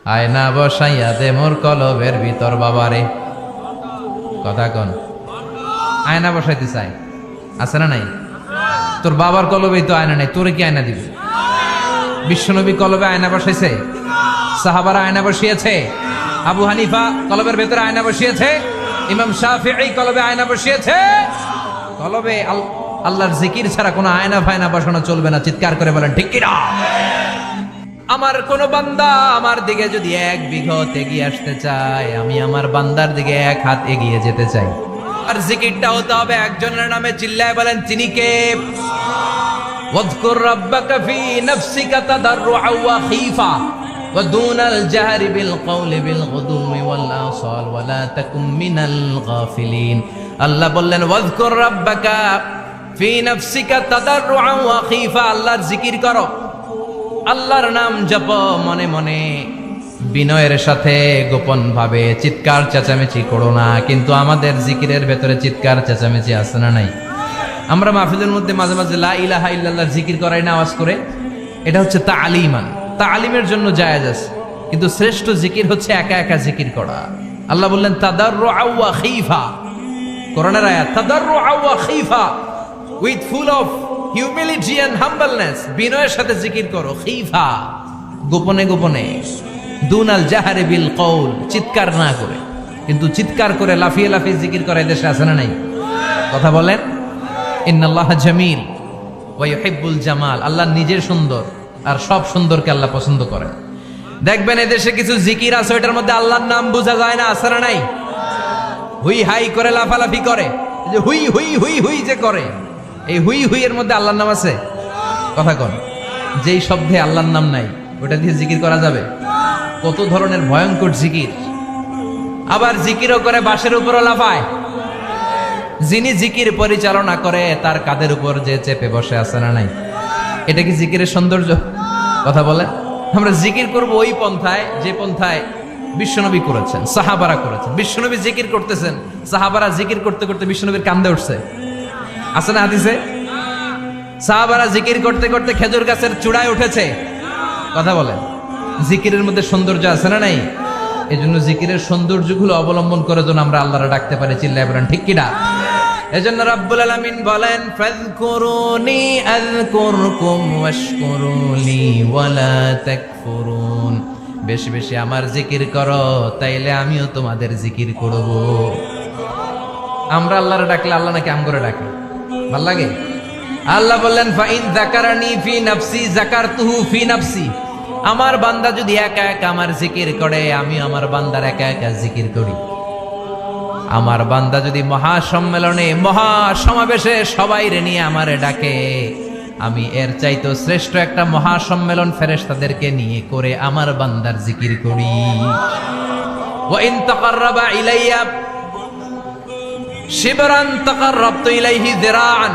আয়না বসাইয়া দে মোর কলবের ভিতর বাবারে। কথা কন, আয়না বসাইতে চাই, আছে না নাই? তোর বাবার কলবেই তো আয়না নাই, তোরে কি আয়না দিবে? বিশ্বনবী কলবে আয়না বসাইছে, সাহাবারা আয়না বসিয়েছে, আবু হানিফা কলবের ভেতরে আয়না বসিয়েছে, ইমাম শাফিঈ কলবে আয়না বসিয়েছে। কলবে আল্লাহর জিকির ছাড়া কোনো আয়না ফায়না বসানো চলবে না। চিৎকার করে বলেন ঠিক কিনা? আমার কোন বান্দা আমার দিকে যদি এক বিঘত এগিয়ে আসতে চায়, আমি আমার বান্দার দিকে এক হাত এগিয়ে যেতে চাই। আর জিকিরটা হতে হবে একজনের নামে, চিল্লায় বলেন তিনি কে? ওয়াযকুর রাব্বাকা ফি নাফসিকা তাদাররুআ ওয়া খীফা ওয়া দুনাল জাহরি বিল কওলি বিল গুদুমি ওয়াল আসাল ওয়া লা তাকুম মিনাল গাফিলিন। আল্লাহ বললেন ওয়াযকুর রাব্বাকা ফি নাফসিকা তাদাররুআ ওয়া খীফা, আল্লাহর জিকির করো, আল্লাহর নাম জপ মনে মনে, বিনয়ের সাথে, গোপন ভাবে, চিৎকার চেঁচামেচি করো না। কিন্তু আমাদের জিকিরের ভেতরে চিৎকার চেঁচামেচি আছে না নাই? আমরা মাহফিলের মধ্যে মাঝে মাঝে লা ইলাহা ইল্লাল্লাহ জিকির করাই না আওয়াজ করে, এটা হচ্ছে তালিমান, তালিমের জন্য জায়েজ আছে। কিন্তু শ্রেষ্ঠ জিকির হচ্ছে একা একা জিকির করা। আল্লাহ বললেন তাদাররুআ ওয়া খীফা, কোরআনের আয়াত, তাদাররুআ ওয়া খীফা, with full of humility and humbleness, বিনয়ের সাথে জিকির করো। খীফা, গোপনে গোপনে, দুনাল জাহারি বিল কওল, চিৎকার না করে। কিন্তু চিৎকার করে লাফিয়ে লাফিয়ে জিকির করে দেশে আছে না নাই? কথা বলেন। ইন্নাল্লাহা জামিল ওয়া ইউহিব্বুল জামাল, আল্লাহ নিজে সুন্দর আর সব সুন্দরকে আল্লাহ পছন্দ করে। দেখবেন এদেশে কিছু জিকির আছে ওইটার মধ্যে আল্লাহর নাম বোঝা যায় না, আছে না নাই? হুই হাই করে লাফালাফি করে, যে হুই হুই হুই হুই যে করে, এই হুই হুই এর মধ্যে আল্লাহর নাম আছে? কথা কন। যেই শব্দে আল্লাহর নাম নাই ওটা দিয়ে জিকির করা যাবে? কত ধরনের ভয়ঙ্কর জিকির। আবার জিকিরও করে বাঁশের উপরও লাফায়। যিনি জিকির পরিচালনা করে তার কাঁধের উপর যে চেপে বসে, আছে না নাই? এটা কি জিকিরের সৌন্দর্য? কথা বলে। আমরা জিকির করব ওই পন্থায় যে পন্থায় বিশ্বনবী করেছেন, সাহাবারা করেছেন। বিশ্বনবী জিকির করতেছেন, সাহাবারা জিকির করতে করতে বিশ্বনবীর কান্দে উঠছে, আছে না হাদিসে? সাহাবারা জিকির করতে করতে খেজুর গাছের চূড়ায় উঠেছে। কথা বলেন। জিকিরের মধ্যে সৌন্দর্য আছে না নাই? এই জন্য জিকিরের সৌন্দর্যগুলো অবলম্বন করে যেন আমরা আল্লাহরে ডাকতে পারি। চিল্লায় বলেন ঠিক কিনা? এজন্য রাব্বুল আলামিন বলেন ফাযকুরুনি আযকুরকুম ওয়াশকুরুলি ওয়ালা তাকফুরুন, বেশি বেশি আমার জিকির করো, তাইলে আমিও তোমাদের জিকির করব। আমরা আল্লাহরে ডাকলে আল্লাহ নাকি আম করে ডাকে? ভাল লাগে? আল্লাহ বললেন ফাইন যাকারানি ফি নাফসি যাকারতুহু ফি নাফসি, আমার বান্দা যদি একা একা আমার জিকির করে, আমি আমার বান্দার একা একা জিকির করি। আমার বান্দা যদি মহাসম্মেলনে, মহাসমাবেশে সবাই রে নিয়ে আমারে ডাকে, আমি এর চাইতো শ্রেষ্ঠ একটা মহাসম্মেলন ফেরেশতাদেরকে নিয়ে করে আমার বান্দার জিকির করি। ওয়া ইন তাকাররাবা ইলাইয়া শিবরান তাকাররাবতু ইলাইহি যিরাআন,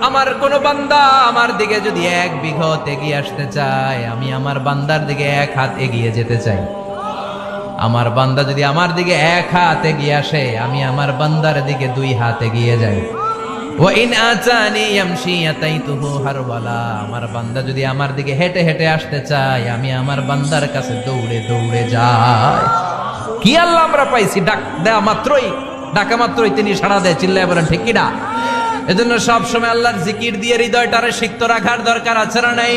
আমার কোন বান্দা আমার দিকে যদি এক বিঘত এগিয়ে আসতে চায়, আমি আমার বান্দার দিকে এক হাত এগিয়ে যেতে চাই। আমার বান্দা যদি আমার দিকে এক হাত এগিয়ে আসে, আমি আমার বান্দার দিকে দুই হাত এগিয়ে যাই। ওয়া ইন আতানি ইয়ামশি আতাইতুহু হারওয়ালা, আমার বান্দা যদি আমার দিকে হেঁটে হেঁটে আসতে চায়, আমি আমার বান্দার কাছে দৌড়ে দৌড়ে যাই। কি আল্লাহ আমরা পাইছি, ডাক দেয়া মাত্রই, ডাকা মাত্রই তিনি সাড়া দেয়। চিল্লায় বলেন ঠিক কিনা? এজন্য সব সময় আল্লাহর জিকির দিয়ে হৃদয়টারে সিক্ত রাখার দরকার আছে না নাই?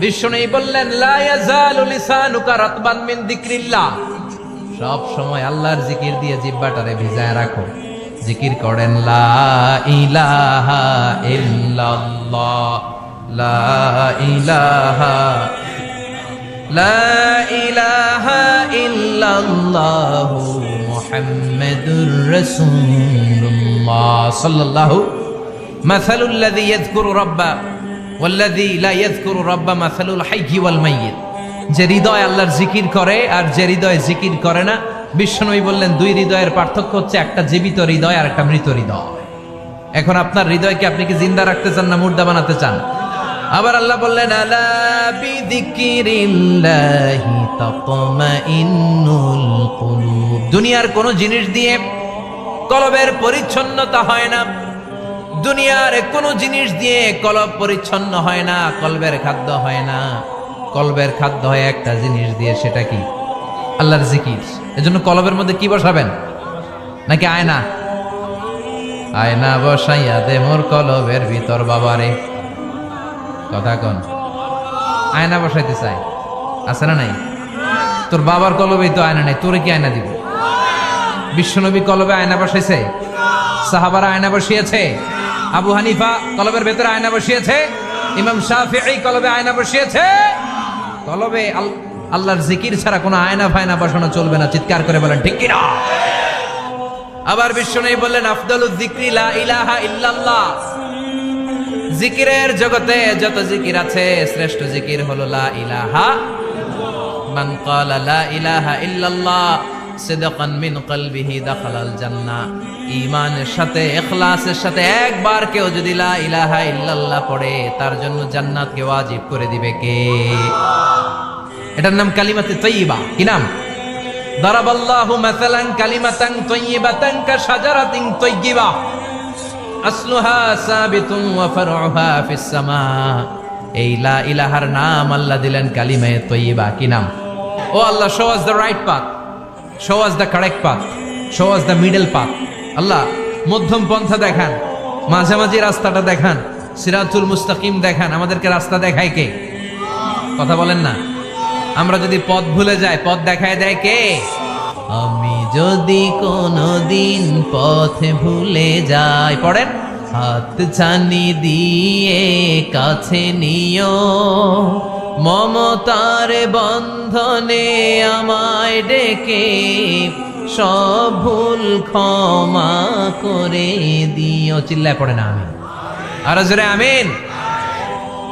বিশ্বনবী বললেন লা ইয়াজালু লিসানুকা রাতবান মিন যিকরিল্লাহ, সব সময় আল্লাহর জিকির দিয়ে জিহ্বাটারে ভিজায় রাখো। জিকির করেন লা ইলাহা ইল্লাল্লাহ, লা ইলাহা, লা ইলাহা ইল্লাল্লাহু মুহাম্মাদুর রাসূলুল্লাহ সাল্লাল্লাহু মাসালুল লাযী ইয়াযকুরু রাব্বা ওয়াল্লাযী লা ইয়াযকুরু রাব্বা মাসালুল হাইয়্যি ওয়াল মাইয়িত, যে হৃদয় আল্লাহর জিকির করে আর যে হৃদয় জিকির করে না, বিশ্বনবী বললেন দুই হৃদয়ের পার্থক্য হচ্ছে একটা জীবিত হৃদয় আর একটা মৃত হৃদয়। এখন আপনার হৃদয়কে আপনি কি জিন্দা রাখতে চান না মুর্দা বানাতে চান? আবার আল্লাহ বললেন আলা বিযিকরিল্লাহি তাতমাইন্নুল কুলুব, দুনিয়ার কোন জিনিস দিয়ে কলবের পরিচ্ছন্নতা হয় না, দুনিয়ার কোন জিনিস দিয়ে কলব পরিচ্ছন্ন হয় না, কলবের খাদ্য হয় না। কলবের খাদ্য হয় একটা জিনিস দিয়ে, সেটা কি? আল্লাহর জিকির। এজন্য কলবের মধ্যে কি বসাবেন? নাকি আয়না? আয়না বসাইয়া দে মোর কলবের ভিতর বাবারে। কথা কন। আয়না বসাইতে চাই, আছে না নাই? তোর বাবার কলবেই তো আয়না নাই, তোরে কি আয়না দিব? বিশ্বনবী কলবে আয়না বসাইছে? সাহাবারা আয়না বসিয়েছে? আবু হানিফা কলবের ভেতরে আয়না বসিয়েছে? ইমাম শাফিঈ কলবে আয়না বসিয়েছে? কলবে আল্লাহর জিকির ছাড়া কোনো আয়না ফায়না বসানো চলবে না। চিৎকার করে বলেন ঠিক কিনা? আবার বিশ্বনবী বললেন, আফদালুয যিকরি লা ইলাহা ইল্লাল্লাহ। জিকিরের জগতে যত জিকির আছে, শ্রেষ্ঠ জিকির হলো লা ইলাহা। মান ক্বালা লা ইলাহা ইল্লাল্লাহ সিদকান মিন কলবিহি দাখালাল জান্নাহ। ঈমানের সাথে, ইখলাসের সাথে একবার কেউ যদি লা ইলাহা ইল্লাল্লাহ পড়ে, তার জন্য জান্নাতকে ওয়াজিব করে দিবে কে? এটার নাম কালিমাতে তাইয়্যিবা। কি নাম? দারাবাল্লাহু মাসালান কালিমাতান তাইয়্যিবাতান কাশাজারাতিন তাইয়্যিবা আসলুহা সাবিতুন ওয়া ফারউহা ফিস সামা। এই লা ইলাহার নাম আল্লাহ দিলেন কালিমায়ে তাইয়্যিবা। কি নাম? ও আল্লাহ, show us the right path, show us the correct path, show us the middle path. আল্লাহ মধ্যম পন্থা দেখান, মাঝামাঝি রাস্তাটা দেখান, সিরাতুল মুস্তাকিম দেখান। আমাদেরকে রাস্তা দেখায় কে? কথা বলেন না। আমরা যদি পথ ভুলে যাই, পথ দেখায় দেয় কে? আমি যদি কোনদিন পথে ভুলে যাই, পড়েন, হাত ছানি দিয়ে কাছে নিও, মমতার বন্ধনে আমায় ডেকে সব ভুল ক্ষমা করে দিও। চিল্লায় পড়ে না আমিন? আরো জোরে আমিন।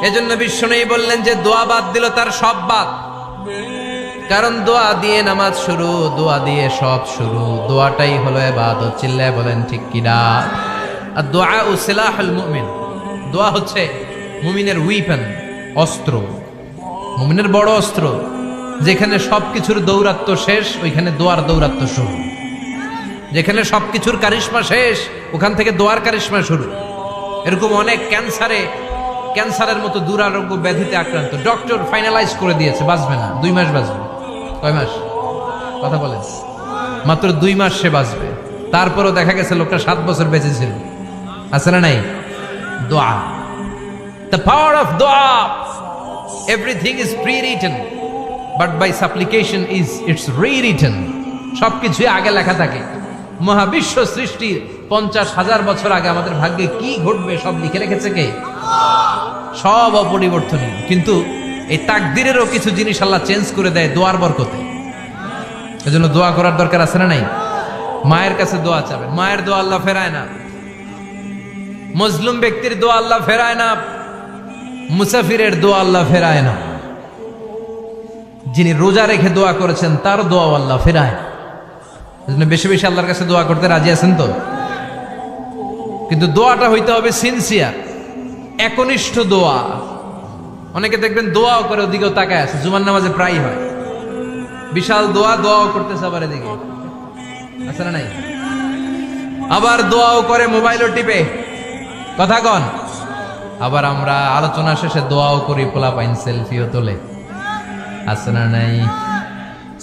এজন্য বিশ্বনবী বললেন যে দোয়া বাদ দিল তার সব বাদ। কারণ দোয়া দিয়ে নামাজ শুরু, দোয়া দিয়ে সব শুরু। দোয়াটাই হলো ইবাদত। চিল্লায় বলেন ঠিক কিনা? আর দোয়া ও সিলাহুল মুমিন। দোয়া হচ্ছে মুমিনের উইপেন, অস্ত্র, মুমিনের বড় অস্ত্র। যেখানে সবকিছুর দৌরাত্ম্য শেষ, ওইখানে দোয়ার দৌরাত্ম্য শুরু। যেখানে সবকিছুর কারিশমা শেষ, ওখান থেকে দোয়ার কারিশমা শুরু। এরকম অনেক ক্যান্সারের মতো দুরারোগ্য ব্যাধিতে আক্রান্ত, ডক্টর ফাইনালাইজ করে দিয়েছে বাঁচবে না, 2 মাস বাঁচবে। কয় মাস? কথা বলেন। মাত্র 2 মাস সে বাঁচবে। তারপরও দেখা গেছে লোকটা 7 বছর বেঁচে ছিল। আছে না নাই? দোয়া, the power of দোয়া। Everything is pre-written, but by supplication is it's rewritten. সবকিছু আগে লেখা থাকে। মহাবিশ্ব সৃষ্টির 50,000 বছর আগে আমাদের ভাগ্যে কি ঘটবে সব লিখে রেখেছে কে? সব অপরিবর্তনীয়। কিন্তু এই তাকদিরেরও কিছু জিনিস আল্লাহ চেঞ্জ করে দেয় দোয়ার বরকতে। এজন্য দোয়া করার দরকার আছে না নাই? মায়ের কাছে দোয়া চাবেন, মায়ের দোয়া আল্লাহ ফেরায় না। মজলুম ব্যক্তির দোয়া আল্লাহ ফেরায় না। মুসাফিরের দোয়া আল্লাহ ফেরায় না। যিনি রোজা রেখে দোয়া করেছেন তার দোয়া আল্লাহ ফেরায় না। এজন্য বেশি বেশি আল্লাহর কাছে দোয়া করতে রাজি আছেন তো? কিন্তু দোয়াটা হইতে হবে সিনসিয়ার, একনিষ্ঠ দোয়া। অনেকে দেখবেন দোয়াও করে, ওদিকেও তাকায় আছে। জুমার নামাজে প্রায় হয় বিশাল দোয়াও করতেছে, আবার এদিকে আছে না নাই? আবার দোয়াও করে, মোবাইলও টিপে। কথা কন। আবার আমরা আলোচনা শেষে দোয়াও করি, পোলাপাইন সেলফিও তোলে। আছে না নাই?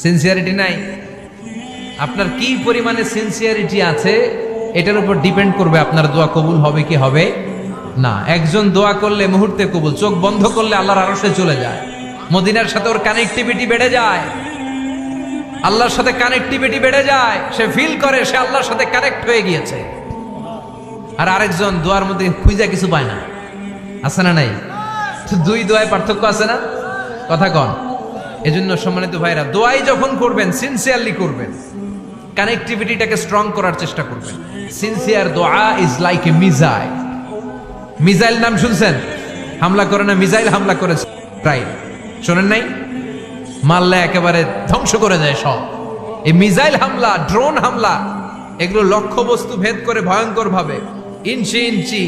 সিনসিয়ারিটি নাই। আপনার কি পরিমাণে সিনসিয়ারিটি আছে এটার উপর ডিপেন্ড করবে আপনার দোয়া কবুল হবে কি হবে না। একজন দোয়া করলে মুহূর্তে কবুল, চোখ বন্ধ করলে আল্লাহর আরশে চলে যায়। মদিনার সাথে ওর কানেক্টিভিটি বেড়ে যায়, আল্লাহর সাথে কানেক্টিভিটি বেড়ে যায়। সে ফিল করে সে আল্লাহর সাথে কানেক্ট হয়ে গিয়েছে। আর আরেকজন দোয়ার মধ্যে খুঁজে কিছু পায় না। আছে না নাই? দুই দোয়ায় পার্থক্য আছে না? কথা কন। এজন্য সম্মানিত ভাইরা, দোয়াই যখন করবেন সিনসিয়ারলি করবেন, কানেক্টিভিটিটাকে স্ট্রং করার চেষ্টা করবেন। সিনসিয়ার দোয়া is like a missile. Missile নাম শুনছেন? হামলা করে না, মিসাইল হামলা করেছে প্রায়, শোনেন নাই? মারলে একেবারে ধ্বংস করে যায় সব। এই মিসাইল হামলা, ড্রোন হামলা, এগুলো লক্ষ্য বস্তু ভেদ করে ভয়ঙ্কর ভাবে, ইঞ্চি ইঞ্চি,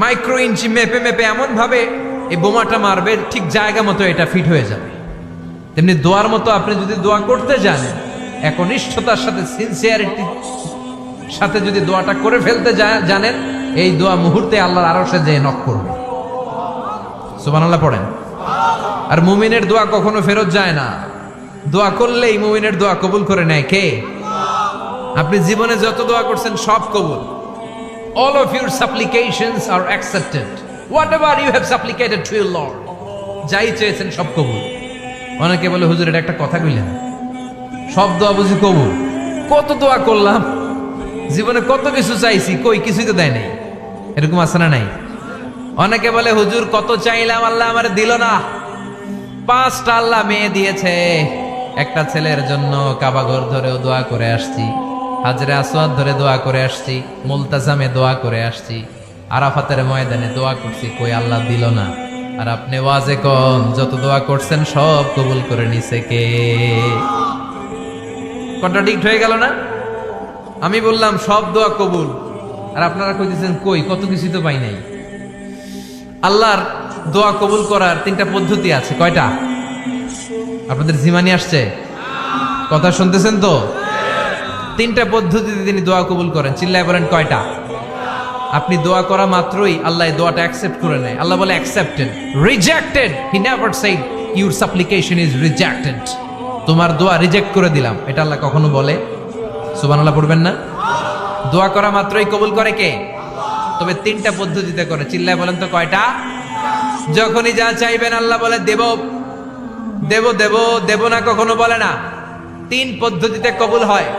মাইক্রো ইঞ্চি মেপে মেপে এমন ভাবে এই বোমাটা মারবে, ঠিক জায়গা মতো এটা ফিট হয়ে যাবে। তেমনি দোয়ার মতো আপনি যদি দোয়া করতে জানেন, একনিষ্ঠতার সাথে সিনসিয়ারিটির সাথে যদি দোয়াটা করে ফেলতে জানেন, এই দোয়া মুহূর্তে আল্লাহর আরশে যেয়ে নক করবে। সুবহানাল্লাহ পড়েন। আর মুমিনের দোয়া কখনো ফেরত যায় না। দোয়া করলেই মুমিনের দোয়া কবুল করে নেয় কে? আপনি জীবনে যত দোয়া করছেন সব কবুল। All of your supplications are accepted. Whatever you have supplicated to your Lord, যাই চেয়েছেন সব কবুল। অনেকে বলে হুজুর এটা একটা কথা কইলেন, সব দোয়া বুঝি কবুল? কত দোয়া করলাম, জীবনে কত কিছু চাইছি, কই কিছুই তো দেয় নাই। এরকম আছে না নাই? অনেকে বলে হুজুর কত চাইলাম আল্লাহ আমার দিল না। 5টা আল্লাহ মেয়ে দিয়েছে, একটা ছেলের জন্য কাবা ঘর ধরেও দোয়া করে আসছি, হাজরে আসওয়াদ ধরে দোয়া করে আসছি, মুলতাজামে দোয়া করে আসছি, আরাফাতের ময়দানে দোয়া করছি, কই আল্লাহ দিল না। আর আপনি ওয়াজে কোন যত দোয়া করছেন সব কবুল করে নিছে কে? কন্ট্রাডিক্ট হয়ে গেল না? আমি বললাম সব দোয়া কবুল, আর আপনারা কইতেছেন কই কত কিছু তো পাই নাই। আল্লাহর দোয়া কবুল করার 3টা পদ্ধতি আছে। কয়টা? আপনাদের জিমানি আসছে? কথা শুনতেছেন তো? 3টা পদ্ধতিতে তিনি দোয়া কবুল করেন। চিল্লায় বলেন কয়টা? আপনি দোয়া করা মাত্রই আল্লাহ এই দোয়াটা অ্যাকসেপ্ট করে নেয়। আল্লাহ বলে accepted, rejected he never shed your সাপ্লিকেশন is rejected. তোমার দোয়া রিজেক্ট করে দিলাম, এটা আল্লাহ কখনো বলে? সুবহানাল্লাহ পড়বেন না? দোয়া করা মাত্রই কবুল করে কে? তবে 3টা পদ্ধতিতে করে। চিল্লায় বলেন তো কয়টা? যখনই যা চাইবেন আল্লাহ বলে দেব দেব দেব, দেব না কখনো বলে না। 3 পদ্ধতিতে কবুল হয়।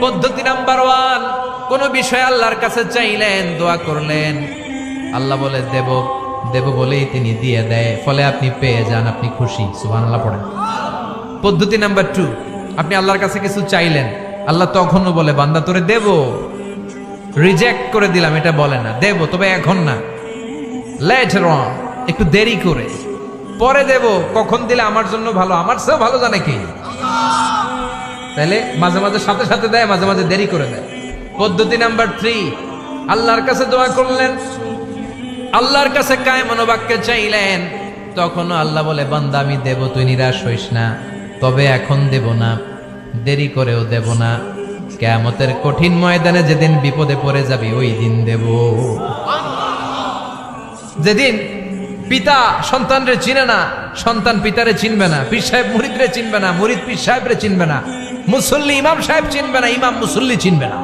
পদ্ধতি নাম্বার 1, কোন বিষয় আল্লাহর কাছে চাইলেন, দোয়া করলেন, আল্লাহ বলে দেব দেব বলেই তিনি দিয়ে দেয়, ফলে আপনি পেয়ে যান, আপনি খুশি। সুবহানাল্লাহ পড়েন। পদ্ধতি নাম্বার 2, আপনি আল্লাহর কাছে কিছু চাইলেন, আল্লাহ তখনও বলে বান্দা তোরে দেব, রিজেক্ট করে দিলাম এটা বলে না, দেব তবে এখন না, লেটার অন, একটু দেরি করে, পরে দেব। কখন দিলে আমার জন্য ভালো, আমার চেয়েও ভালো জানে কি? তাহলে মাঝে মাঝে সাথে সাথে দেয়, মাঝে মাঝে দেরি করে দেয়। পদ্ধতি নাম্বার 3, আল্লাহর কাছে দোয়া করলেন, আল্লাহর কাছে কায় মনোবাক্যে চাইলেন, তখনও আল্লাহ বলে বান্দা আমি দেব, তুই নিরাশ হইস না, তবে এখন দেব না, দেরি করেও দেব না, কিয়ামতের কঠিন ময়দানে যেদিন বিপদে পড়ে যাবি ওই দিন দেব। যেদিন পিতা সন্তানরে চিনে না, সন্তান পিতারে চিনবে না, পীর সাহেব মুরিদরে চিনবে না, মুরিদ পীর সাহেবরে চিনবে না, মুসল্লি ইমাম সাহেব চিনবে না, ইমাম মুসল্লি চিনবে না,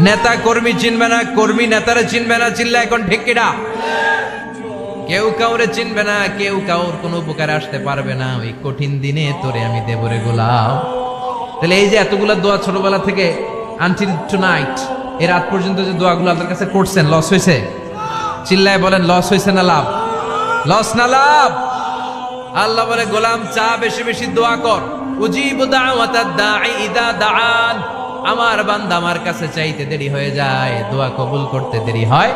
নেতা কর্মী চিনবে না, কর্মী নেতারে চিনবে না। চিল্লা এখন ঠিক কিনা? কেউ কাউরে চিনবে না, কেউ কাউর কোনো উপকারে আসতে পারবে না। ওই কঠিন দিনে তোরে আমি দেবরে গোলাম। তাহলে এই যে এতগুলা দোয়া ছোটবেলা থেকে আনটিল টুনাইট, এর রাত পর্যন্ত যে দোয়াগুলো আল্লাহর কাছে করছেন, লস হয়েছে? চিল্লায় বলেন লস হয়েছে না লাভ? লস না লাভ? আল্লাহ বলে গোলাম চা বেশি বেশি দোয়া কর, উজিবু দাওয়াতাদ দাঈ ইদা দাআন। আমার বান্দা আমার কাছে চাইতে দেরি হয়ে যায়, দোয়া কবুল করতে দেরি হয়,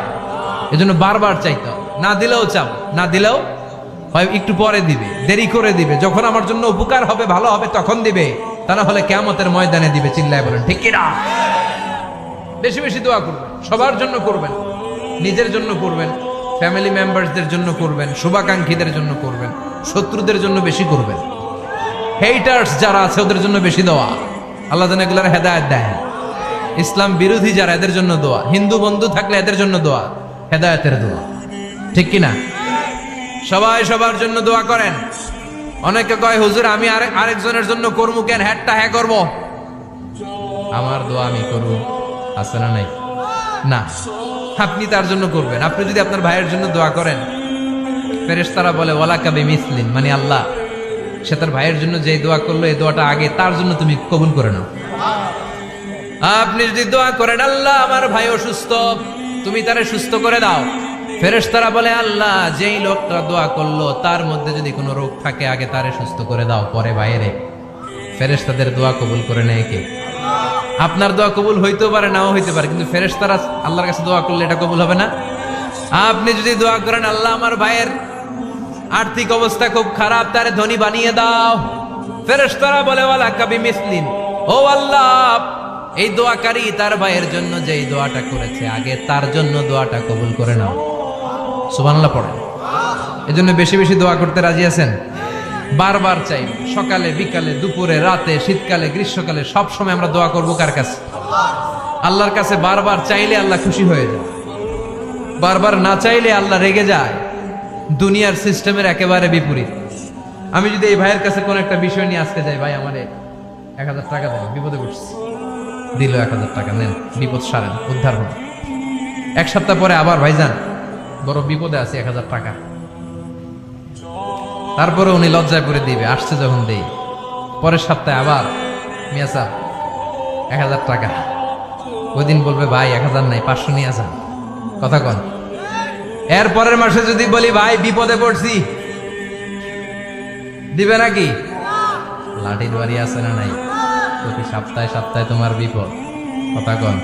এজন্য বারবার চাইতে। না দিলেও চাও, না দিলেও হয় একটু পরে দিবে, দেরি করে দিবে, যখন আমার জন্য উপকার হবে, ভালো হবে তখন দিবে, তা না হলে কিয়ামতের ময়দানে দিবে। চিল্লায় বলেন ঠিক কি না? বেশি বেশি দোয়া করবেন, সবার জন্য করবেন, নিজের জন্য করবেন, ফ্যামিলি মেম্বারসদের জন্য করবেন, শুভাকাঙ্ক্ষীদের জন্য করবেন, শত্রুদের জন্য বেশি করবেন, হেটার্স যারা আছে ওদের জন্য বেশি দোয়া। আল্লাহ যেন এগুলোর হেদায়েত দেয়। ইসলাম বিরোধী যারা এদের জন্য দোয়া, হিন্দু বন্ধু থাকলে এদের জন্য দোয়া, হেদায়েতের দোয়া। ঠিক কিনা? সবাই সবার জন্য দোয়া করেন। অনেকে কয় হুজুর আমি আরেকজনের জন্য করবো কেন, হ্যাটটা হ্যাঁ করবো, আমার দোয়া আমি করবো, আছে না নাই? না, আপনি তার জন্য করবেন। আপনি যদি আপনার ভাইয়ের জন্য দোয়া করেন, ফেরেশতারা বলে ওয়ালা কাবি মিসলিন, মানে আল্লাহ সে তার ভাইয়ের জন্য যে দোয়া করলো এই দোয়াটা আগে তার জন্য তুমি কবুল করে নাও। আপনি যদি দোয়া করেন আল্লাহ আমার ভাই অসুস্থ, তুমি তারে সুস্থ করে দাও, ফেরেশতারা বলে আল্লাহ যেই লোকটা দোয়া করলো তার মধ্যে যদি কোনো রোগ থাকে আগে তারে সুস্থ করে দাও, পরে বাইরে। ফেরেশতাদের দোয়া কবুল করে নেয় কে? আপনার দোয়া কবুল হইতেও পারে, নাও হইতে পারে, কিন্তু ফেরেশতারা আল্লাহর কাছে দোয়া করলে এটা কবুল হবে না। আপনি যদি দোয়া করেন আল্লাহ আমার ভাইয়ের আর্থিক অবস্থা খুব খারাপ, তারে ধনী বানিয়ে দাও, ফেরেশতারা বলে ওয়ালা কাবি মিসলিন, ও আল্লাহ এই দোয়াকারী তার ভাইয়ের জন্য যেই দোয়াটা করেছে আগে তার জন্য দোয়াটা কবুল করে নাও। সুবহানাল্লাহ পড়েন। এজন্য বেশি বেশি দোয়া করতে রাজি আছেন? বারবার চাই, সকালে বিকালে দুপুরে রাতে শীতকালে গ্রীষ্মকালে সব সময় আমরা দোয়া করবো কার কাছে? আল্লাহর কাছে। বারবার চাইলে আল্লাহ খুশি হয়ে যায়, বারবার না চাইলে আল্লাহ রেগে যায়। দুনিয়ার সিস্টেমের একেবারে বিপরীত। আমি যদি এই ভাইয়ের কাছে কোন একটা বিষয় নিয়ে আজকে যাই, ভাই আমারে 1000 টাকা দেন, বিপদে পড়ছি, দিল 1000 টাকা, নেন, বিপদ সারেন, উদ্ধার হন। এক সপ্তাহ পরে আবার ভাইজান বড় বিপদে আছে, 1000 টাকা। তারপরে উনি লজ্জায় পড়ে দিবে, আসছে যখন দেই। পরের সপ্তাহে আবার মিয়া সাহেব 1000 টাকা। ওই দিন বলবে ভাই 1000 নাই, 500 নিয়ে আসেন, কথা কন। এর পরের মাসে যদি বলি ভাই বিপদে পড়ছি, দিবে নাকি? লাঠির বাড়ি আছে না নাই? প্রতি সপ্তাহে সপ্তাহে তোমার বিপদ, কথা কন।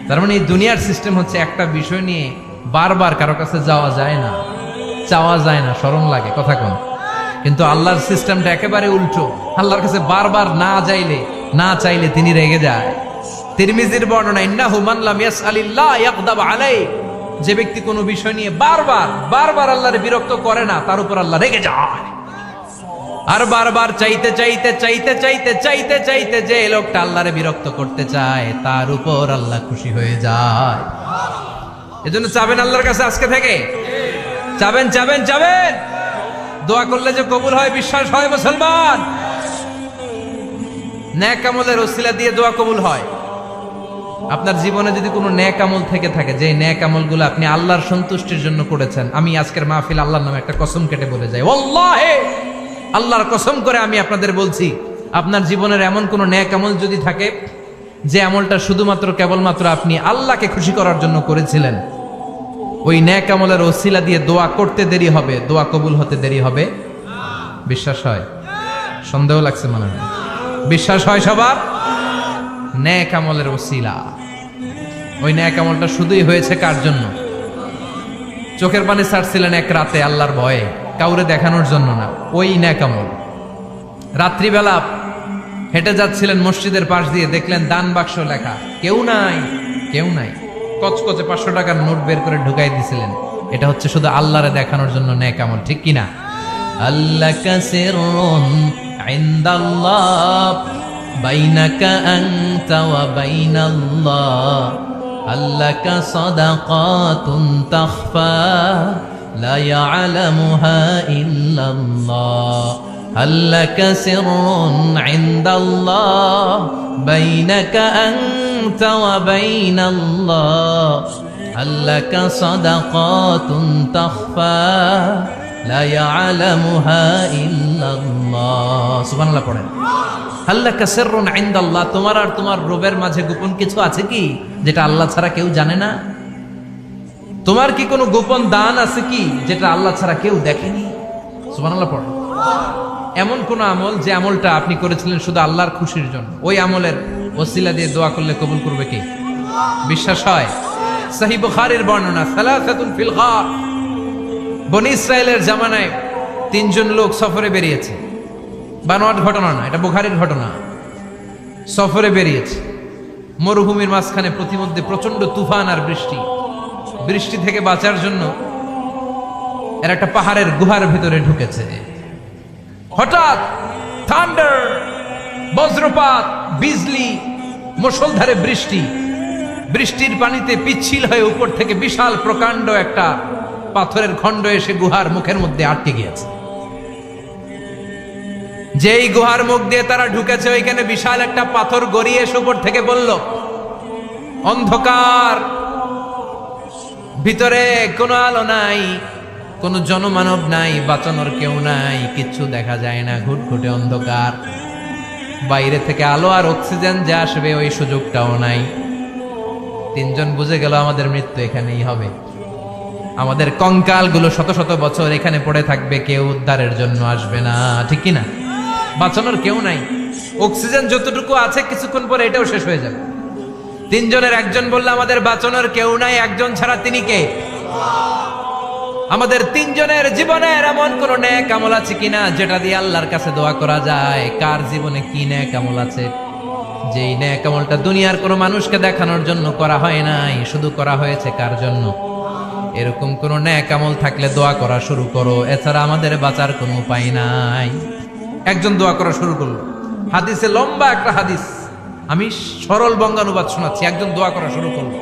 তার মানে এই দুনিয়ার সিস্টেম হচ্ছে একটা বিষয় নিয়ে বারবার কারো কাছে যাওয়া যায় না, চাওয়া যায় না, শরম লাগে, কথা কন। কিন্তু আল্লাহর সিস্টেমটা একেবারে উল্টো। আল্লাহর কাছে বারবার না চাইলে তিনি রেগে যায়। তিরমিজির বর্ণনা, ইন্নাহু মান লাম ইয়াসআলিল্লাহ ইয়াগদাব আলাইহি, যে ব্যক্তি কোনো বিষয় নিয়ে বারবার আল্লাহর বিরক্ত করে না, তার উপর আল্লাহ রেগে যায়। আর বারবার চাইতে যে লোকটা আল্লাহরে বিরক্ত করতে চায়, তার উপর আল্লাহ খুশি হয়ে যায়। এজন্য চাবেন আল্লাহর কাছে আজকে থেকে, চাবেন। দোয়া করলে যে কবুল হয়, বিশ্বাস হয় মুসলমান। নেক আমলের ওসিলা দিয়ে দোয়া কবুল হয়। আপনার জীবনে যদি কোনো নেক আমল থেকে থাকে, যে নেক আমলগুলো আপনি আল্লাহর সন্তুষ্টির জন্য করেছেন, আমি আজকের মাহফিল আল্লাহর নামে একটা কসম কেটে বলে যাই, ওয়াল্লাহি, আল্লাহর কসম করে আমি আপনাদের বলছি, আপনার জীবনের এমন কোন নেক আমল যদি থাকে, যে আমলটা শুধুমাত্র কেবলমাত্র আপনি আল্লাহকে খুশি করার জন্য করেছিলেন, ওই নেক আমলের ওসিলা দিয়ে দোয়া করতে দেরি হবে, দোয়া কবুল হতে দেরি হবে। বিশ্বাস হয়? সন্দেহ লাগছে মনে হয়? বিশ্বাস হয় সবার? নেক আমলের ওসিলা, ওই নেক আমলটা শুধুই হয়েছে কার জন্য? চোখের পানি ছাড়ছিলেন এক রাতে আল্লাহর ভয়ে, কাউরে দেখানোর জন্য না, ওই নেক আমল। রাত্রিবেলা হেঁটে যাচ্ছিলেন মসজিদের পাশ দিয়ে, দেখলেন দান বাক্স লেখা, কেউ নাই, কচকচে 500 টাকার নোট বের করে ঢুকাই দিছিলেন। এটা হচ্ছে শুধু আল্লাহরে দেখানোর জন্য নেক আমল, ঠিক কিনা? আল্লাকা সিররুন ইনদাল্লাহ বাইনাকা আনতা ওয়া বাইনাল্লাহ, আল্লাকা সাদাকাতুন তাখফা লা ইয়ালামুহা ইল্লাল্লাহ, আল্লাকা সিররুন ইনদাল্লাহ বাইনাকা আনতা ওয়া বাইনাল্লাহ, আল্লাকা সাদাকাতুন তাখফা লা ইয়ালামুহা ইল্লাল্লাহ। সুবহানাল্লাহ পড়েন। আল্লাকা সিররুন ইনদাল্লাহ, তোমার আর তোমার রবের মাঝে গোপন কিছু আছে কি, যেটা আল্লাহ ছাড়া কেউ জানে না? তোমার কি কোনো গোপন দান আছে কি, যেটা আল্লাহ ছাড়া কেউ দেখেনি? সুবহানাল্লাহ পড়েন। এমন কোন আমল, যে আমলটা আপনি করেছিলেন শুধু আল্লাহর খুশির জন্য, ওই আমলের ওসিলা দিয়ে দোয়া করলে কবুল করবে কে? বিশ্বাস হয়? সহিহ বুখারীর বর্ণনা, সালাসাতুন ফিল গার, বনী ইসরায়েলের জামানায় 3 জন লোক সফরে বেরিয়েছে। বানোয়াট ঘটনা না, এটা বুখারীর ঘটনা। সফরে বেরিয়েছে, মরুভূমির মাঝখানে প্রতিমধ্যে প্রচন্ড তুফান আর বৃষ্টি থেকে বাঁচার জন্য এর একটা পাহাড়ের গুহার ভেতরে ঢুকেছে। হঠাৎ থান্ডার, বজ্রপাত, বিজলি, মুষলধারে বৃষ্টির পানিতে পিচ্ছিল হয়ে উপর থেকে বিশাল প্রকাণ্ড একটা পাথরের খণ্ড এসে গুহার মুখের মধ্যে আটকে গিয়েছে। যেই গুহার মুখ দিয়ে তারা ঢুকেছে, ওইখানে বিশাল একটা পাথর গড়িয়ে এসে উপর থেকে বলল, অন্ধকার, ভিতরে কোনো আলো নাই, কোনো জনমানব নাই, বাঁচানোর কেউ নাই, কিচ্ছু দেখা যায় না, ঘুটঘুটে অন্ধকার, বাইরে থেকে আলো আর অক্সিজেন যে আসবে ওই সুযোগটাও নাই। 3 জন বুঝে গেল আমাদের মৃত্যু এখানেই হবে, আমাদের কঙ্কালগুলো শত শত বছর এখানে পড়ে থাকবে, কেউ উদ্ধারের জন্য আসবে না, ঠিক কিনা? বাঁচানোর কেউ নাই, অক্সিজেন যতটুকু আছে কিছুক্ষণ পরে এটাও শেষ হয়ে যাবে। 3 জনের একজন বলল, আমাদের বাঁচানোর কেউ নাই, একজন ছাড়া তিনি কে? আমাদের 3 জনের জীবনের এমন কোন নেক আমল আছে কিনা, যেটা দিয়ে আল্লাহর কাছে দোয়া করা যায়? কার জীবনে কি নেক আমল আছে, যেই নেক আমলটা দুনিয়ার কোনো মানুষকে দেখানোর জন্য করা হয় নাই, শুধু করা হয়েছে কার জন্য? এরকম কোন নেক আমল থাকলে দোয়া করা শুরু করো, এছাড়া আমাদের বাঁচার কোনো উপায় নাই। একজন দোয়া করা শুরু করলো, হাদিসে লম্বা একটা হাদিস, আমি সরল বঙ্গানুবাদ শোনাচ্ছি। একজন দোয়া করা শুরু করলো,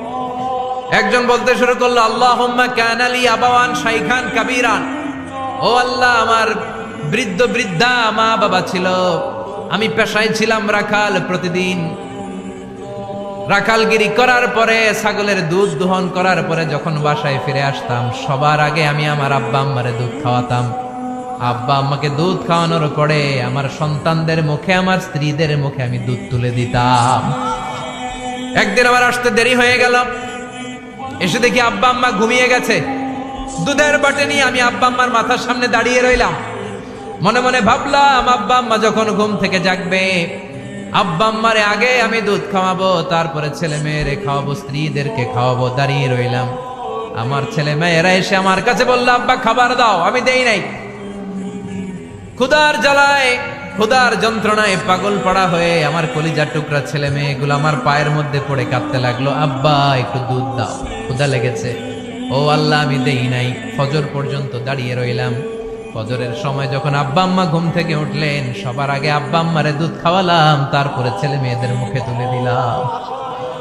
একজন বলতে শুরু করলো, আল্লাহুম্মা কানা লি আবাওয়ান শাইখান কাবীরান, ও আল্লাহ, আমার বৃদ্ধ বৃদ্ধা মা বাবা ছিল। আমি পেশায় ছিলাম রাখাল। প্রতিদিন রাখালগিরি করার পরে, ছাগলের দুধ দোহন করার পরে যখন বাসায় ফিরে আসতাম, সবার আগে আমি আমার আব্বা আম্মারে দুধ খাওয়াতাম। আব্বা আম্মাকে দুধ খাওয়ানোর পরে আমার সন্তানদের মুখে, আমার স্ত্রীদের মুখে আমি দুধ তুলে দিতাম। একদিন আবার আসতে দেরি হয়ে গেল। এসে দেখি আব্বা আম্মা ঘুমিয়ে গেছে। দুধের বাটি নিয়ে আমি আব্বা আম্মার মাথার সামনে দাঁড়িয়ে রইলাম। মনে মনে ভাবলাম, আব্বা আম্মা যখন ঘুম থেকে জাগবে, আব্বা আম্মারে আগে আমি দুধ খাওয়াবো, তারপরে ছেলে মেয়েরে খাওয়াবো, স্ত্রীদেরকে খাওয়াবো। দাঁড়িয়ে রইলাম। আমার ছেলে মেয়েরা এসে আমার কাছে বললো, আব্বা খাবার দাও। আমি দেই নাই। ক্ষুধার জ্বালায়, ক্ষুধার যন্ত্রণায় পাগল পড়া হয়ে আমার কলিজার টুকরা ছেলে মেয়েগুলো আমার পায়ের মধ্যে পড়ে কাঁদতে লাগলো, আব্বা একটু দুধ দাও, ক্ষুধা লেগেছে। ও আল্লাহ, আমি দেই নাই। ফজর পর্যন্ত দাঁড়িয়ে রইলাম। ফজরের সময় যখন আব্বা আম্মা ঘুম থেকে উঠলেন, সবার আগে আব্বা আম্মারে দুধ খাওয়ালাম, তারপরে ছেলে মেয়েদের মুখে তুলে দিলাম।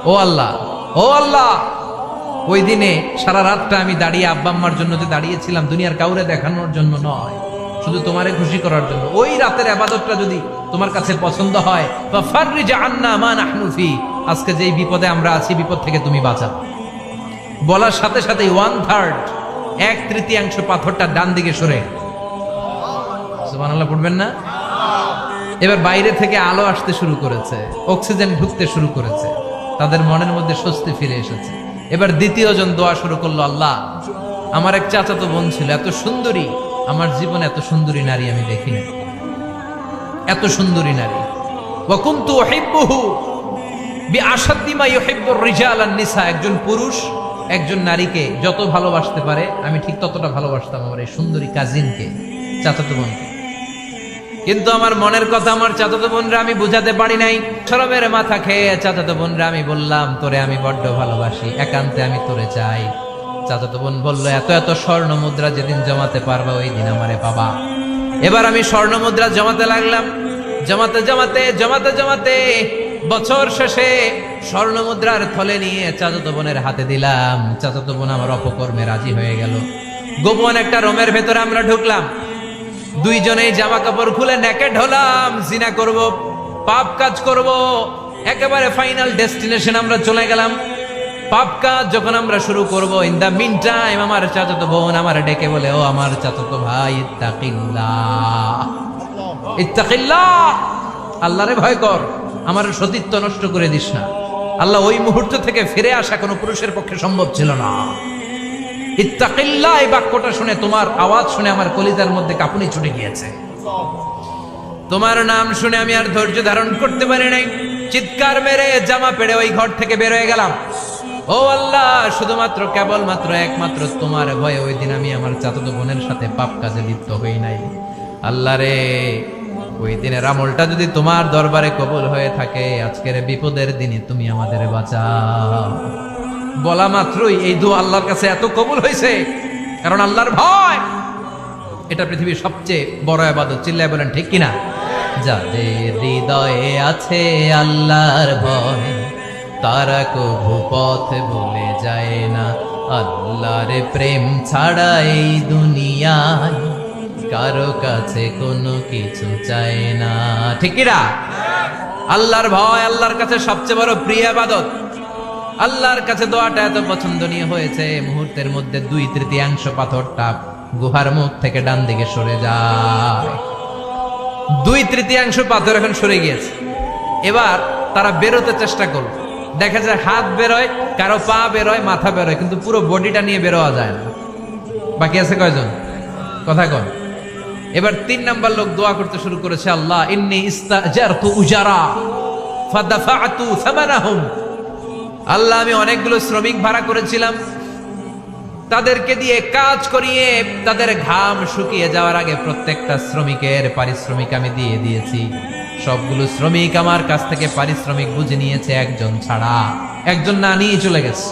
ও আল্লাহ, ও আল্লাহ, ওই দিনে সারা রাতটা আমি দাঁড়িয়ে আব্বা আম্মার জন্য যে দাঁড়িয়েছিলাম, দুনিয়ার কাউরে দেখানোর জন্য নয়, শুধু তোমারে খুশি করার জন্য। ওই রাতের ইবাদতটা যদি তোমার কাছে পছন্দ হয়, ফাফাররিজ আন্না মা নাহনু ফি, আজকে যেই বিপদে আমরা আছি, বিপদ থেকে তুমি বাঁচাও। বলার সাথে সাথে 1/3, 1/3 পাথরটা ডান দিকে সরে। সুবহানাল্লাহ পড়বেন না? এবার বাইরে থেকে আলো আসতে শুরু করেছে, অক্সিজেন ঢুকতে শুরু করেছে, তাদের মনের মধ্যে স্বস্তি ফিরে এসেছে। এবার দ্বিতীয় জন দোয়া শুরু করলো, আল্লাহ, আমার এক চাচাতো বোন ছিল, এত সুন্দরী, আমার জীবনে এত সুন্দরী নারী আমি দেখিনি, এত সুন্দরী নারী। ওয়া কুনতু উহিব্বুহু বিআশাদ্দি মা ইউহিব্বুর রিজাল আন নিসা, একজন পুরুষ একজন নারীকে যত ভালোবাসতে পারে, আমি ঠিক ততটা ভালোবাসতাম আমার এই সুন্দরী কাজিনকে, চাচাতো বোনকে। কিন্তু আমার মনের কথা আমার চাচাতো বোনরা আমি বুঝাতে পারি নাই। শরমের মাথা খেয়ে চাচাতো বোনরা আমি বললাম, তোরে আমি বড্ড ভালোবাসি, একান্তে আমি তোরে চাই। চাচাতো বোন বললো, এত এত স্বর্ণ মুদ্রা যেদিন জমাতে পারবা ওই দিন আমারে পাবা। এবার আমি স্বর্ণ মুদ্রা জমাতে লাগলাম। জমাতে জমাতে জমাতে জমাতে বছর শেষে স্বর্ণ মুদ্রার থলে নিয়ে চাচাতো বোনের হাতে দিলাম। চাচাতো বোন আমার অপকর্মে রাজি হয়ে গেল। গোপন একটা রুমের ভেতরে আমরা ঢুকলাম। দুইজনেই জামা কাপড় খুলে নেকেড হলাম। জিনা করব, পাপ কাজ করব, একেবারে ফাইনাল ডেস্টিনেশন আমরা চলে গেলাম। পাপ কাজ যখন আমরা শুরু করব, ইন দা মিন টাইম আমার চাচাতো বোন আমার ডেকে বলে, ও আমার চাচাতো ভাই, ইত্তাকিল্লাহ, ইত্তাকিল্লাহ, আল্লাহরে ভয় কর, আমার সতীত্ব নষ্ট করে দিস না। আল্লাহ ওই মুহূর্ত থেকে ফিরে আসা কোনো পুরুষের পক্ষে সম্ভব ছিল না। ইত্তাকিল্লাহ, এই বাক্যটা শুনে, তোমার আওয়াজ শুনে আমার কলিজার মধ্যে কাঁপুনি ছুটে গিয়েছে। তোমার নাম শুনে আমি আর ধৈর্য ধারণ করতে পারি নাই। চিৎকার মেরে জামা পেড়ে ওই ঘর থেকে বের হয়ে গেলাম। ও আল্লাহ, শুধুমাত্র কেবলমাত্র একমাত্র তোমার ভয়ে ওই দিন আমি আমার চাচাতো বোনের সাথে পাপ কাজে লিপ্ত হই নাই। আল্লাহ রে, ওই দিনের আমলটা যদি তোমার দরবারে কবুল হয়ে থাকে, আজকের বিপদের দিনে তুমি আমাদের বাঁচাও। বলা মাত্রই এই দোয়া আল্লাহর কাছে এত কবুল হয়েছে, কারণ আল্লাহর ভয় এটা পৃথিবীর সবচেয়ে বড় ইবাদত। চিল্লায় বলেন ঠিক কিনা? যাদের হৃদয়ে আছে আল্লাহর ভয়, তারা কভু পথ ভুলে যায় না। আল্লাহর প্রেম ছাড়া এই দুনিয়ায় কারো কাছে কোনো কিছু চায় না। ঠিক কিনা? আল্লাহর ভয় আল্লাহর কাছে সবচেয়ে বড় প্রিয় ইবাদত। আল্লাহর কাছে দোয়াটা এত পছন্দনীয় হয়েছে, মুহূর্তের মধ্যে 2/3 পাথরটা গুহার মুখ থেকে ডান দিকে সরে যায়। 2/3 পাথর এখন সরে গিয়েছে। এবার তারা বেরোতে চেষ্টা করল। দেখা যায় হাত বেরোয়, কারো পা বেরোয়, মাথা বেরোয়, কিন্তু পুরো বডিটা নিয়ে বেরোয়া যায় না। বাকি আছে কয়জন? কথা কন। এবার 3 নাম্বার লোক দোয়া করতে শুরু করেছে, আল্লাহ ইন্নী ইস্তাজারতু উজারা ফাদাফা'তু সামানাহুম, আল্লাহ আমি অনেকগুলো শ্রমিক ভাড়া করেছিলাম, তাদেরকে দিয়ে কাজ করিয়ে তাদের ঘাম শুকিয়ে যাওয়ার আগে প্রত্যেকটা শ্রমিকের পারিশ্রমিক আমি দিয়ে দিয়েছি। সবগুলো শ্রমিক আমার কাছ থেকে পারিশ্রমিক বুঝে নিয়েছে, একজন ছাড়া। একজন না নিয়ে চলে গেছে।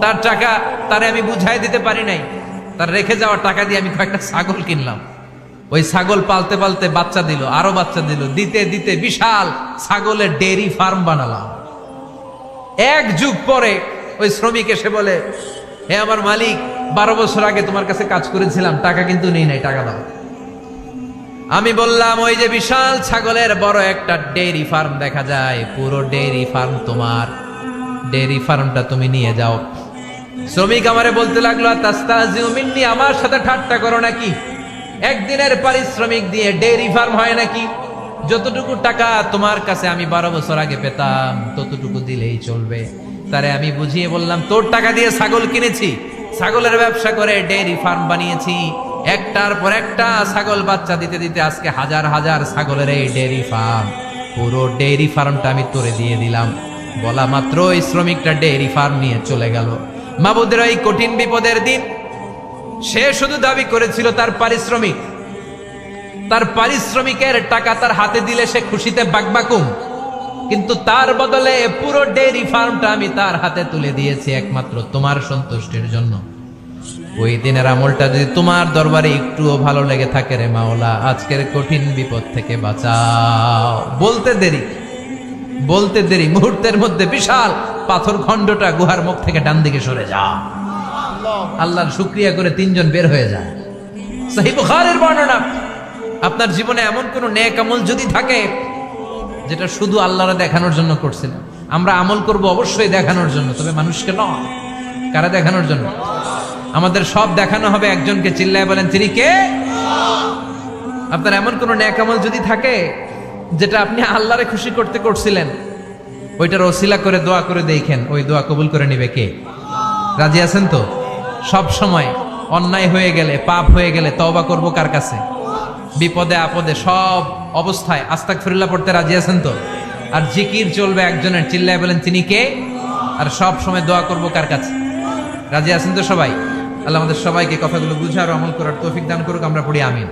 তার টাকা তারে আমি বুঝাই দিতে পারি নাই। তার রেখে যাওয়া টাকা দিয়ে আমি কয়েকটা ছাগল কিনলাম। ওই ছাগল পালতে পালতে বাচ্চা দিল, আরো বাচ্চা দিল, দিতে দিতে বিশাল ছাগলের ডেয়ারি ফার্ম বানালাম। 1 যুগ পরে ওই শ্রমিক এসে বলে, হে আমার মালিক, 12 বছর আগে তোমার কাছে কাজ করেছিলাম, টাকা কিন্তু নেই নাই, টাকা দাও। আমি বললাম, ওই যে বিশাল ছাগলের বড় একটা ডেইরি ফার্ম দেখা যায়, পুরো ডেইরি ফার্ম তোমার, ডেইরি ফার্মটা তুমি নিয়ে যাও। শ্রমিক আমারে বলতে লাগলো, তাস্তাহজিউ মিন্নি, আমার সাথে ঠাট্টা করো নাকি? একদিনের পারিশ্রমিক দিয়ে ডেইরি ফার্ম হয় নাকি? যতটুকু টাকা তোমার কাছে আমি 12 বছর আগে পেতাম ততটুকু দিলেই চলবে। তারে আমি বুঝিয়ে বললাম, তোর টাকা দিয়ে ছাগল কিনেছি, ছাগলের ব্যবসা করে ডেইরি ফার্ম বানিয়েছি, একটার পর একটা ছাগল বাচ্চা দিতে দিতে আজকে হাজার হাজার ছাগলের এই ডেইরি ফার্ম, পুরো ডেইরি ফার্মটা আমি তোরে দিয়ে দিলাম। বলা মাত্র ওই শ্রমিকটা ডেইরি ফার্ম নিয়ে চলে গেল। মাবুদের এই কঠিন বিপদের দিন সে শুধু দাবি করেছিল তার পারিশ্রমিক, তার পারিশ্রমিকের টাকা তার হাতে দিলে সে খুশিতে বাকবাকুম, কিন্তু তার বদলে পুরো ডেইরি ফার্মটা আমি তার হাতে তুলে দিয়েছি একমাত্র তোমার সন্তুষ্টির জন্য। ওই দিনের আমলটা যদি তোমার দরবারে একটুও ভালো লেগে থাকে রে মাওলা, আজকের কঠিন বিপদ থেকে বাঁচাও। বলতে দেরি মুহূর্তের মধ্যে বিশাল পাথর খণ্ডটা গুহার মুখ থেকে ডান দিকে সরে যা। আল্লাহর শুকরিয়া করে 3 জন বের হয়ে যায়। সহিহ বুখারীর বর্ণনা। আপনার জীবনে এমন কোন নেক আমল যদি থাকে যেটা শুধু আল্লাহরে দেখানোর জন্য করছিলেন, আমরা আমল করব অবশ্যই দেখানোর জন্য, তবে মানুষকে নয়। কারা দেখানোর জন্য? আমাদের সব দেখানো হবে একজনকে। চিল্লায় বলেন, তিনি কে? আপনার এমন কোন নেক আমল যদি থাকে যেটা আপনি আল্লাহরে খুশি করতে করছিলেন, ওইটার ওসিলা করে দোয়া করে দেখেন, ওই দোয়া কবুল করে নিবে কে? রাজি আছেন তো? সব সময় অন্যায় হয়ে গেলে, পাপ হয়ে গেলে তওবা করব কার কাছে? বিপদে আপদে সব অবস্থায় আস্তাগফিরুল্লাহ পড়তে রাজি আছেন তো? আর জিকির চলবে একজনের। চিল্লায় বলেন, তিনি কে? আর সব সময় দোয়া করব কার কাছে? রাজি আছেন তো সবাই? আল্লাহ আমাদের সবাইকে কথাগুলো বুঝার ও আমল করার তৌফিক দান করুক। আমরা পড়ি আমিন।